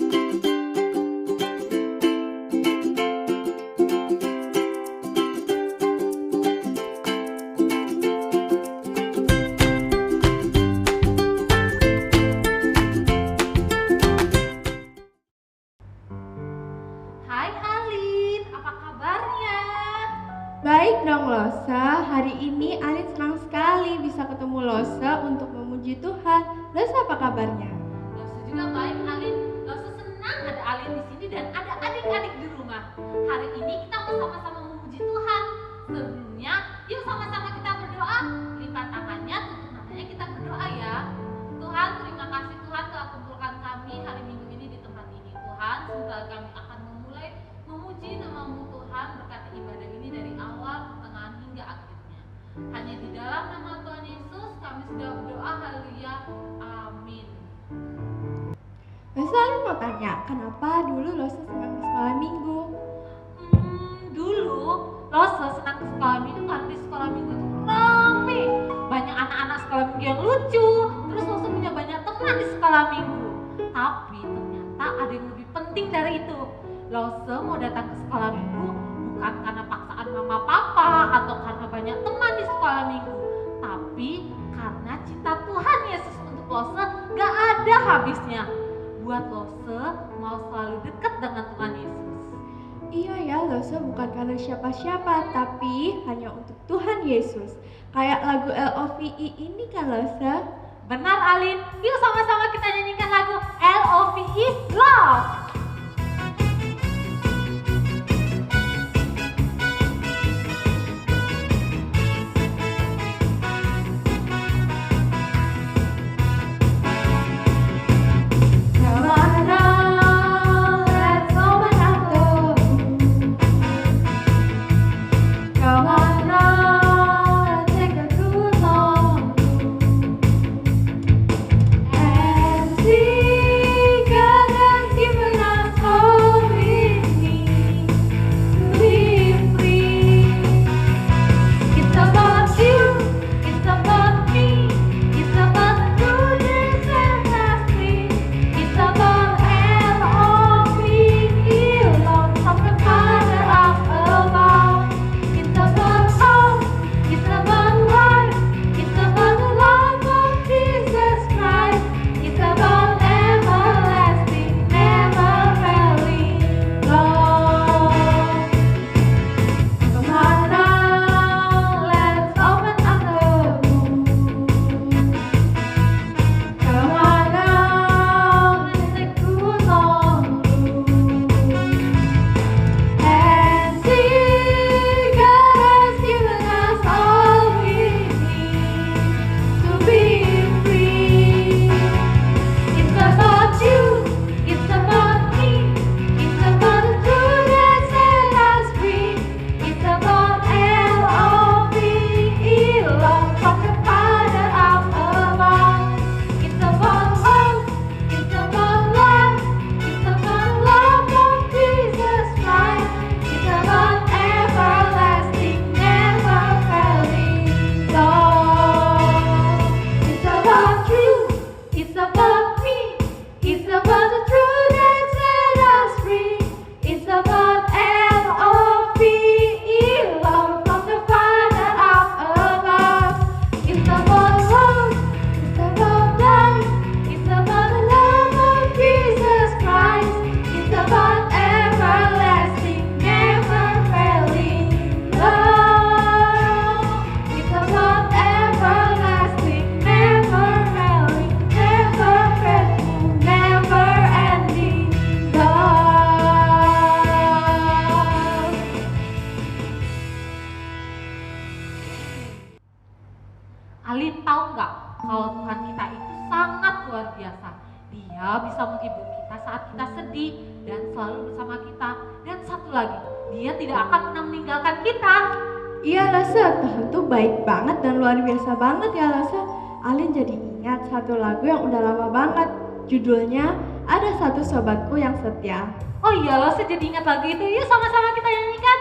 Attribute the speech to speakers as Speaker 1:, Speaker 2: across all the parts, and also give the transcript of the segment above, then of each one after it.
Speaker 1: Hai Alin, apa kabarnya?
Speaker 2: Baik dong Losa, hari ini Alin senang sekali bisa ketemu Losa untuk memuji Tuhan. Losa apa kabarnya?
Speaker 1: Losa juga baik Alin. Losa senang ada Alin di sini dan ada adik-adik di rumah. Hari ini kita mau sama-sama memuji Tuhan. Sebelumnya, yuk sama-sama kita berdoa. Lipat tangannya, tutup matanya, kita berdoa ya. Tuhan, terima kasih Tuhan telah kumpulkan kami hari Minggu ini di tempat ini. Tuhan, sebentar kami akan memulai memuji nama-Mu Tuhan, berkati ibadah ini dari awal, pertengahan hingga akhirnya. Hanya di dalam nama Tuhan Yesus kami sudah berdoa, haleluya, amin.
Speaker 2: Losa Alin mau tanya, kenapa dulu Losa senang di sekolah minggu?
Speaker 1: Dulu Losa senang ke sekolah minggu karena di sekolah minggu itu rame, banyak anak-anak sekolah minggu yang lucu, terus Losa punya banyak teman di sekolah minggu. Tapi ternyata ada yang lebih penting dari itu. Losa mau datang ke sekolah minggu bukan karena paksaan mama papa atau karena banyak teman di sekolah minggu, tapi karena cinta Tuhan Yesus untuk Losa gak ada habisnya. Buat Losa mau selalu dekat dengan Tuhan Yesus.
Speaker 2: Iya ya, Losa bukan karena siapa-siapa, tapi hanya untuk Tuhan Yesus. Kayak lagu LOVE ini kan Losa?
Speaker 1: Benar Alin, yuk sama-sama kita nyanyikan lagu LOVE is Love. Alin tahu nggak kalau Tuhan kita itu sangat luar biasa. Dia bisa menghibur kita saat kita sedih dan selalu bersama kita. Dan satu lagi, Dia tidak akan pernah meninggalkan kita.
Speaker 2: Iya Losa, Tuhan tuh baik banget dan luar biasa banget ya Losa. Alin jadi ingat satu lagu yang udah lama banget. Judulnya Ada Satu Sobatku Yang Setia.
Speaker 1: Oh iya, Losa jadi ingat lagu itu. Yuk sama-sama kita nyanyikan.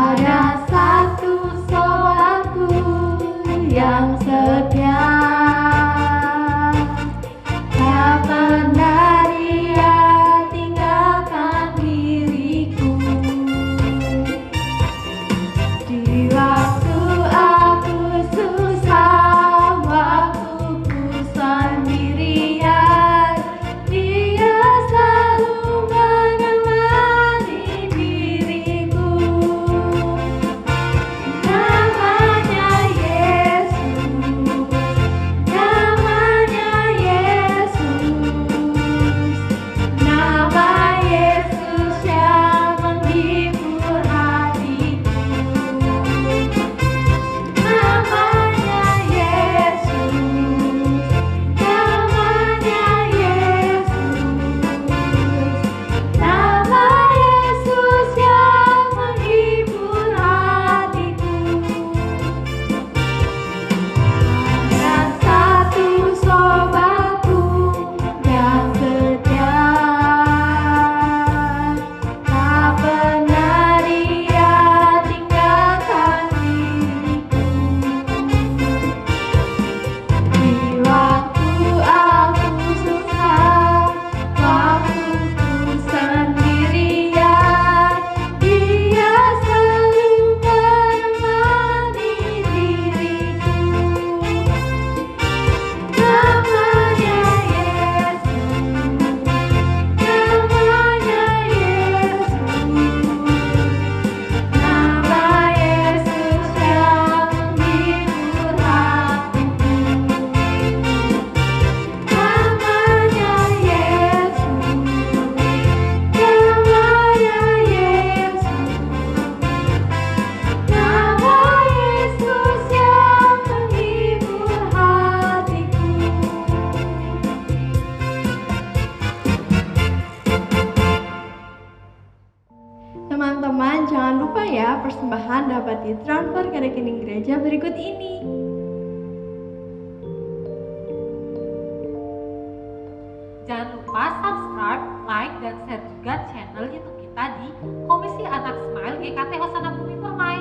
Speaker 2: Ada satu sobatku ditransfer ke rekening gereja berikut ini.
Speaker 1: Jangan lupa subscribe, like, dan share juga channel YouTube kita di Komisi Anak Smile GKT Hosana Bumi Permai.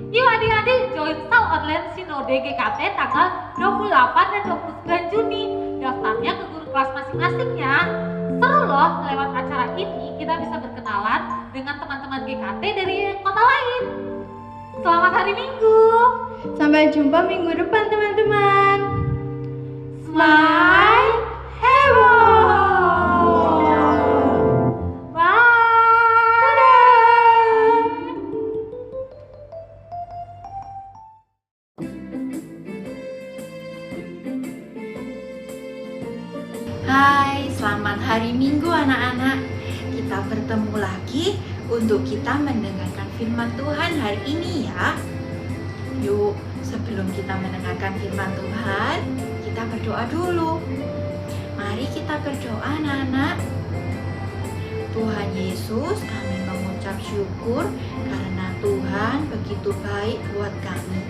Speaker 1: Yuk adik-adik join Sal Online Sinode GKT tanggal 28 dan 29 Juni. Daftarnya ke guru kelas masing-masing ya. Seru loh, lewat acara ini kita bisa berkenalan dengan teman-teman GKT dari kota lain. Selamat hari Minggu.
Speaker 2: Sampai jumpa minggu depan teman-teman. Smile Hero.
Speaker 1: Bye.
Speaker 3: Hai, selamat hari Minggu anak-anak. Kita bertemu lagi untuk kita mendengarkan firman Tuhan hari ini ya. Yuk, sebelum kita mendengarkan firman Tuhan, kita berdoa dulu. Mari kita berdoa anak-anak. Tuhan Yesus, kami mengucap syukur karena Tuhan begitu baik buat kami.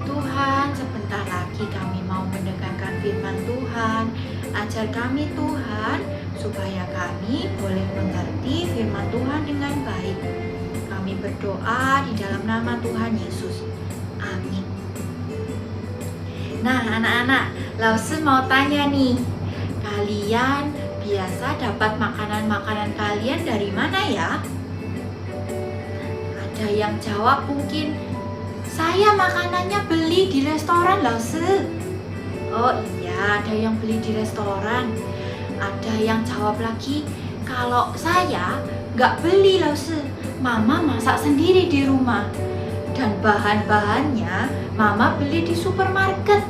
Speaker 3: Tuhan, sebentar lagi kami mau mendengarkan firman Tuhan. Ajar kami Tuhan, supaya kami boleh mengerti firman Tuhan dengan baik. Kami berdoa di dalam nama Tuhan Yesus. Amin. Nah anak-anak, Lause mau tanya nih, kalian biasa dapat makanan-makanan kalian dari mana ya? Ada yang jawab mungkin, saya makanannya beli di restoran Lause. Oh iya, ada yang beli di restoran. Ada yang jawab lagi, kalau saya nggak beli Lause, mama masak sendiri di rumah. Dan bahan-bahannya mama beli di supermarket.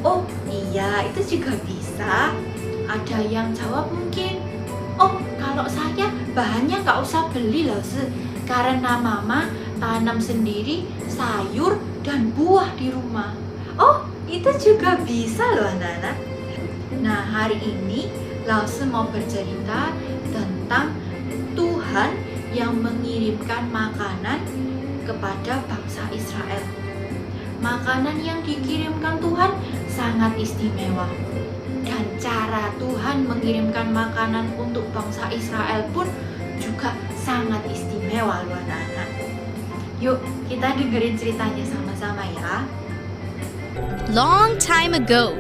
Speaker 3: Oh iya, itu juga bisa. Ada yang jawab mungkin, oh kalau saya bahannya nggak usah beli Lause, karena mama tanam sendiri sayur dan buah di rumah. Oh, itu juga bisa loh anak-anak. Nah, hari ini Lause mau bercerita tentang Tuhan yang mengirimkan makanan kepada bangsa Israel. Makanan yang dikirimkan Tuhan sangat istimewa. Dan cara Tuhan mengirimkan makanan untuk bangsa Israel pun juga sangat istimewa loh anak-anak. Yuk, kita dengerin ceritanya sama-sama ya.
Speaker 4: Long time ago,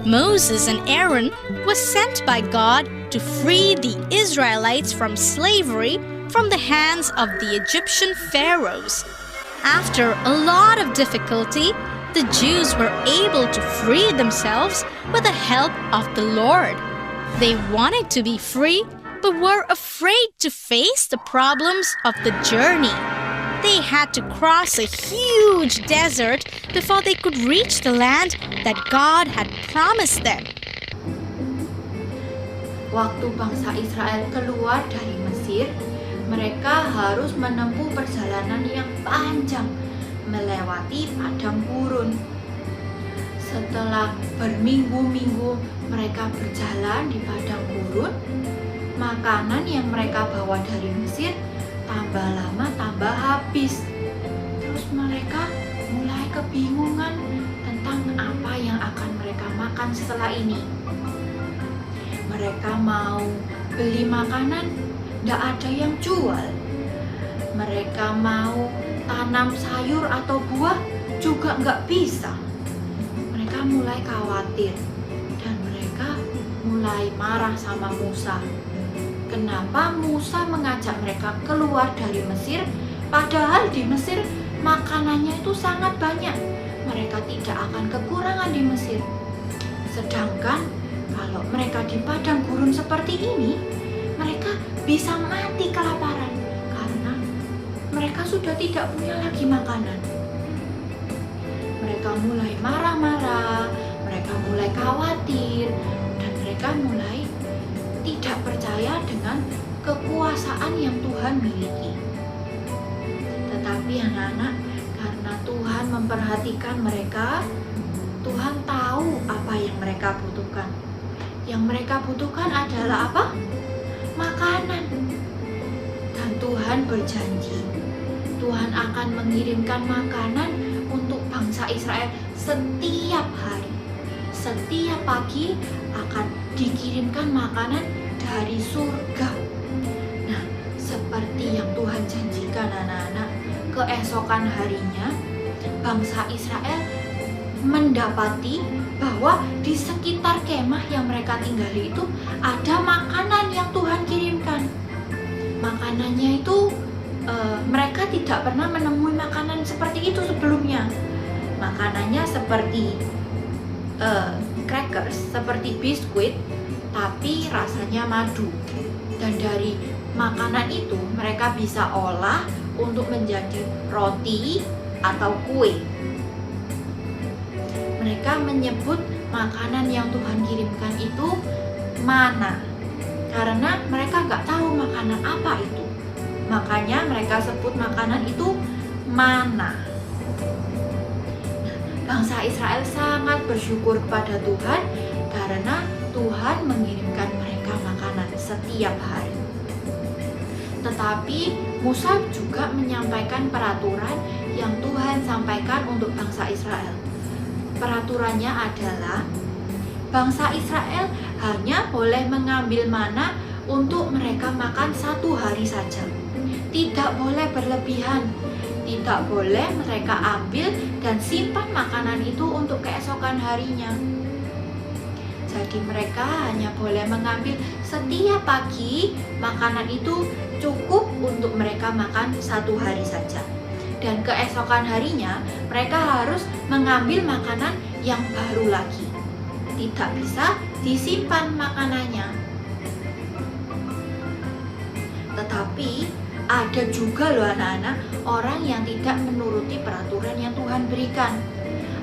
Speaker 4: Moses and Aaron was sent by God to free the Israelites from slavery from the hands of the Egyptian pharaohs. After a lot of difficulty, the Jews were able to free themselves with the help of the Lord. They wanted to be free, but were afraid to face the problems of the journey. They had to cross a huge desert before they could reach the land that God had promised them.
Speaker 3: Waktu bangsa Israel keluar dari Mesir, mereka harus menempuh perjalanan yang panjang melewati padang gurun. Setelah berminggu-minggu mereka berjalan di padang gurun, makanan yang mereka bawa dari Mesir tambah lama tambah habis. Terus mereka mulai kebingungan tentang apa yang akan mereka makan setelah ini. Mereka mau beli makanan, tidak ada yang jual. Mereka mau tanam sayur atau buah, juga nggak bisa. Mereka mulai khawatir dan mereka mulai marah sama Musa. Kenapa Musa mengajak mereka keluar dari Mesir, padahal di Mesir makanannya itu sangat banyak. Mereka tidak akan kekurangan di Mesir. Sedangkan kalau mereka di padang gurun seperti ini, mereka bisa mati kelaparan karena mereka sudah tidak punya lagi makanan. Mereka mulai marah-marah, mereka mulai khawatir, dan mereka mulai tidak percaya dengan kekuasaan yang Tuhan miliki. Tetapi anak-anak, karena Tuhan memperhatikan mereka, Tuhan tahu apa yang mereka butuhkan. Yang mereka butuhkan adalah apa? Makanan. Dan Tuhan berjanji, Tuhan akan mengirimkan makanan untuk bangsa Israel setiap hari. Setiap pagi akan dikirimkan makanan dari surga. Nah, seperti yang Tuhan janjikan anak-anak, keesokan harinya bangsa Israel mendapati bahwa di sekitar kemah yang mereka tinggali itu ada makanan yang Tuhan kirimkan. Makanannya itu mereka tidak pernah menemui makanan seperti itu sebelumnya. Makanannya seperti crackers, seperti biskuit, tapi rasanya madu. Dan dari makanan itu mereka bisa olah untuk menjadi roti atau kue. Mereka menyebut makanan yang Tuhan kirimkan itu mana, karena mereka nggak tahu makanan apa itu. Makanya mereka sebut makanan itu mana. Bangsa Israel sangat bersyukur kepada Tuhan karena Tuhan mengirimkan mereka makanan setiap hari. Tetapi Musa juga menyampaikan peraturan yang Tuhan sampaikan untuk bangsa Israel. Peraturannya adalah bangsa Israel hanya boleh mengambil mana untuk mereka makan 1 hari saja. Tidak boleh berlebihan. Tidak boleh mereka ambil dan simpan makanan itu untuk keesokan harinya. Jadi mereka hanya boleh mengambil setiap pagi. Makanan itu cukup untuk mereka makan 1 hari saja. Dan keesokan harinya mereka harus mengambil makanan yang baru lagi. Tidak bisa disimpan makanannya. Tetapi ada juga loh anak-anak orang yang tidak menuruti peraturan yang Tuhan berikan.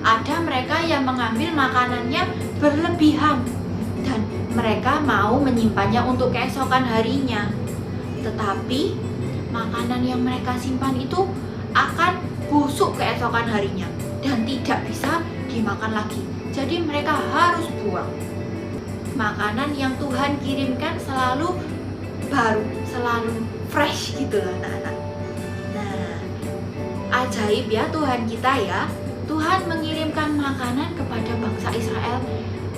Speaker 3: Ada mereka yang mengambil makanannya berlebihan dan mereka mau menyimpannya untuk keesokan harinya. Tetapi makanan yang mereka simpan itu akan busuk keesokan harinya dan tidak bisa dimakan lagi. Jadi mereka harus buang. Makanan yang Tuhan kirimkan selalu baru, selalu fresh gitu loh anak-anak. Nah, ajaib ya Tuhan kita ya. Tuhan mengirimkan makanan kepada bangsa Israel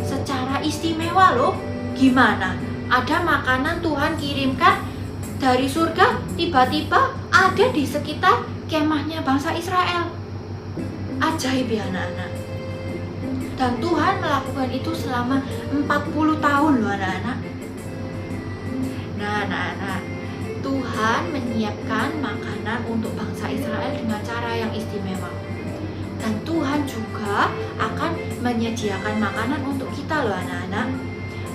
Speaker 3: secara istimewa loh. Gimana? Ada makanan Tuhan kirimkan dari surga, tiba-tiba ada di sekitar kemahnya bangsa Israel. Ajaib ya anak-anak. Dan Tuhan melakukan itu selama 40 tahun loh anak-anak. Nah anak-anak, Tuhan menyiapkan makanan untuk bangsa Israel dengan cara yang istimewa. Dan Tuhan juga akan menyediakan makanan untuk kita loh anak-anak.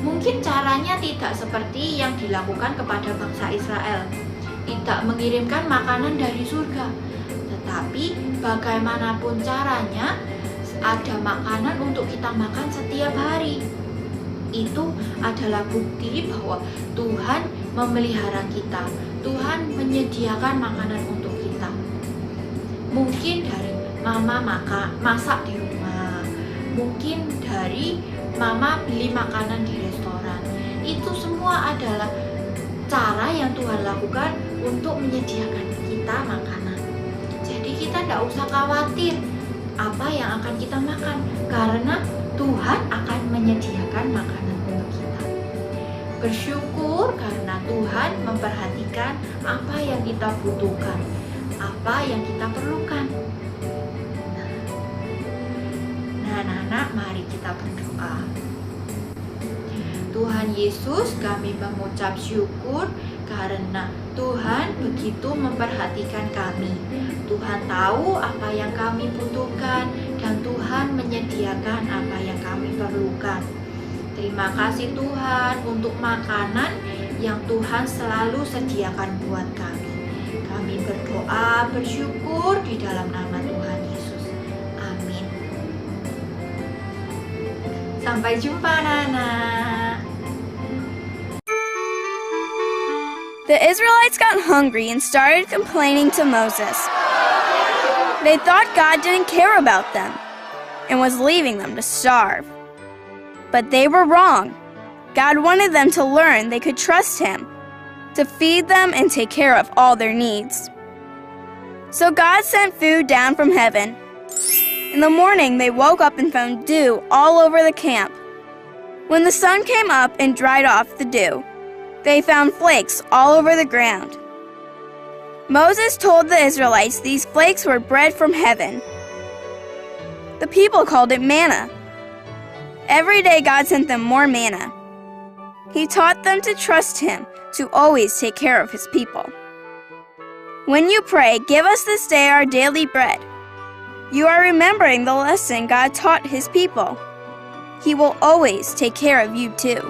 Speaker 3: Mungkin caranya tidak seperti yang dilakukan kepada bangsa Israel, tidak mengirimkan makanan dari surga. Tetapi bagaimanapun caranya, ada makanan untuk kita makan setiap hari. Itu adalah bukti bahwa Tuhan memelihara kita. Tuhan menyediakan makanan untuk kita. Mungkin dari mama masak di rumah, mungkin dari mama beli makanan di restoran. Itu semua adalah cara yang Tuhan lakukan untuk menyediakan kita makanan. Jadi kita tidak usah khawatir apa yang akan kita makan, karena Tuhan akan menyediakan makanan untuk kita. Bersyukur karena Tuhan memperhatikan apa yang kita butuhkan, apa yang kita perlukan. Nah, anak-anak, mari kita berdoa. Tuhan Yesus, kami mengucap syukur karena Tuhan begitu memperhatikan kami. Tuhan tahu apa yang kami butuhkan dan Tuhan menyediakan apa yang kami perlukan. Terima kasih Tuhan untuk makanan yang Tuhan selalu sediakan buat kami. Kami berdoa bersyukur di dalam nama Tuhan Yesus. Amin. Sampai jumpa anak-anak.
Speaker 5: The Israelites got hungry and started complaining to Moses. They thought God didn't care about them and was leaving them to starve. But they were wrong. God wanted them to learn they could trust Him, to feed them and take care of all their needs. So God sent food down from heaven. In the morning, they woke up and found dew all over the camp. When the sun came up and dried off the dew, they found flakes all over the ground. Moses told the Israelites these flakes were bread from heaven. The people called it manna. Every day God sent them more manna. He taught them to trust Him, to always take care of His people. When you pray, "Give us this day our daily bread," you are remembering the lesson God taught His people. He will always take care of you too.